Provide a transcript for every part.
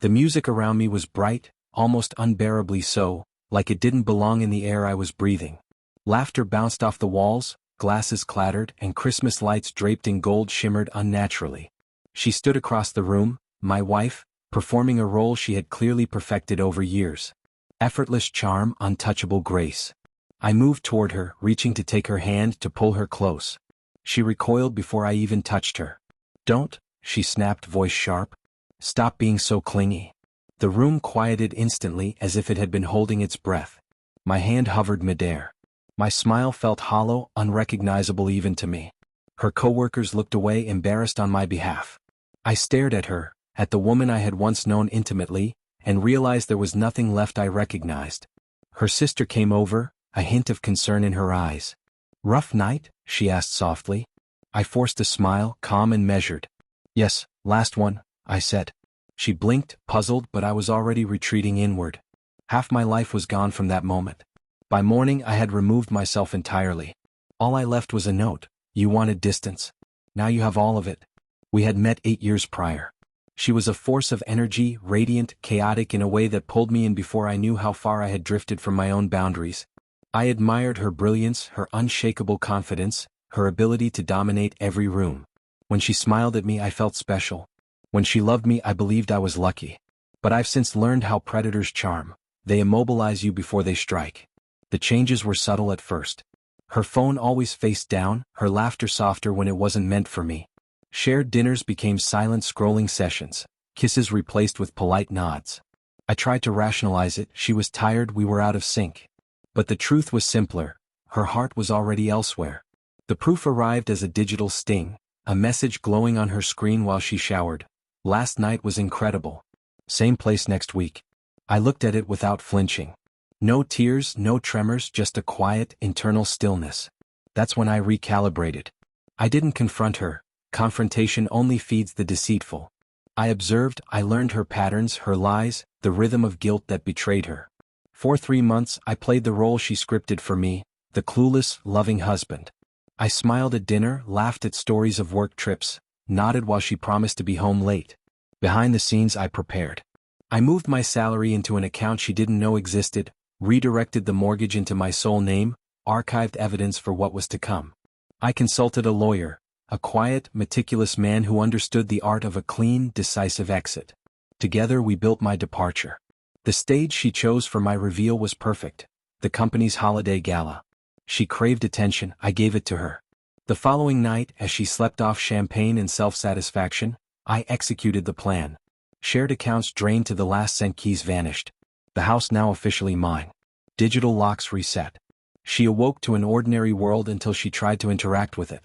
The music around me was bright, almost unbearably so, like it didn't belong in the air I was breathing. Laughter bounced off the walls, glasses clattered, and Christmas lights draped in gold shimmered unnaturally. She stood across the room, my wife, performing a role she had clearly perfected over years. Effortless charm, untouchable grace. I moved toward her, reaching to take her hand to pull her close. She recoiled before I even touched her. "Don't," she snapped, voice sharp. "Stop being so clingy." The room quieted instantly as if it had been holding its breath. My hand hovered midair. My smile felt hollow, unrecognizable even to me. Her coworkers looked away, embarrassed on my behalf. I stared at her, at the woman I had once known intimately, and realized there was nothing left I recognized. Her sister came over, a hint of concern in her eyes. "Rough night?" she asked softly. I forced a smile, calm and measured. "Yes, last one," I said. She blinked, puzzled, but I was already retreating inward. Half my life was gone from that moment. By morning I had removed myself entirely. All I left was a note. "You wanted distance. Now you have all of it." We had met 8 years prior. She was a force of energy, radiant, chaotic in a way that pulled me in before I knew how far I had drifted from my own boundaries. I admired her brilliance, her unshakable confidence, her ability to dominate every room. When she smiled at me, I felt special. When she loved me, I believed I was lucky. But I've since learned how predators charm. They immobilize you before they strike. The changes were subtle at first. Her phone always faced down, her laughter softer when it wasn't meant for me. Shared dinners became silent scrolling sessions, kisses replaced with polite nods. I tried to rationalize it. She was tired, we were out of sync. But the truth was simpler. Her heart was already elsewhere. The proof arrived as a digital sting, a message glowing on her screen while she showered. "Last night was incredible. Same place next week." I looked at it without flinching. No tears, no tremors, just a quiet, internal stillness. That's when I recalibrated. I didn't confront her. Confrontation only feeds the deceitful. I observed, I learned her patterns, her lies, the rhythm of guilt that betrayed her. For 3 months, I played the role she scripted for me, the clueless, loving husband. I smiled at dinner, laughed at stories of work trips, nodded while she promised to be home late. Behind the scenes, I prepared. I moved my salary into an account she didn't know existed, redirected the mortgage into my sole name, archived evidence for what was to come. I consulted a lawyer, a quiet, meticulous man who understood the art of a clean, decisive exit. Together we built my departure. The stage she chose for my reveal was perfect, the company's holiday gala. She craved attention, I gave it to her. The following night, as she slept off champagne and self-satisfaction, I executed the plan. Shared accounts drained to the last cent, keys vanished. The house now officially mine. Digital locks reset. She awoke to an ordinary world until she tried to interact with it.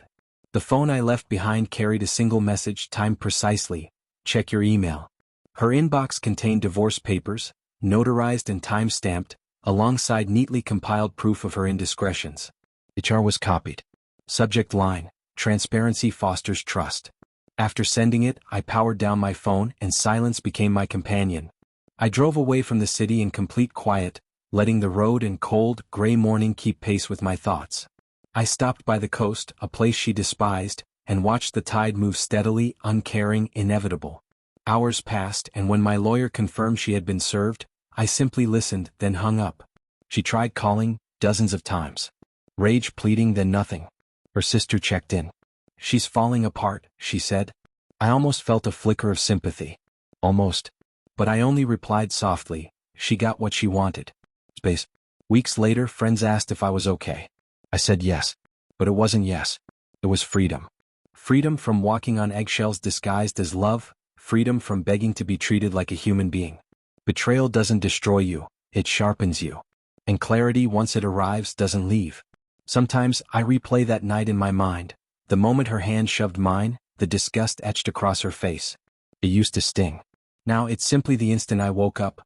The phone I left behind carried a single message, timed precisely: "Check your email." Her inbox contained divorce papers, notarized and time-stamped, alongside neatly compiled proof of her indiscretions. HR was copied. Subject line: "Transparency fosters trust." After sending it, I powered down my phone and silence became my companion. I drove away from the city in complete quiet, letting the road and cold, gray morning keep pace with my thoughts. I stopped by the coast, a place she despised, and watched the tide move steadily, uncaring, inevitable. Hours passed, and when my lawyer confirmed she had been served, I simply listened, then hung up. She tried calling, dozens of times. Rage pleading, then nothing. Her sister checked in. "She's falling apart," she said. I almost felt a flicker of sympathy. Almost. But I only replied softly, "She got what she wanted." Space. Weeks later, friends asked if I was okay. I said yes. But it wasn't yes. It was freedom. Freedom from walking on eggshells disguised as love, freedom from begging to be treated like a human being. Betrayal doesn't destroy you, it sharpens you. And clarity, once it arrives, doesn't leave. Sometimes I replay that night in my mind, the moment her hand shoved mine, the disgust etched across her face. It used to sting. Now it's simply the instant I woke up,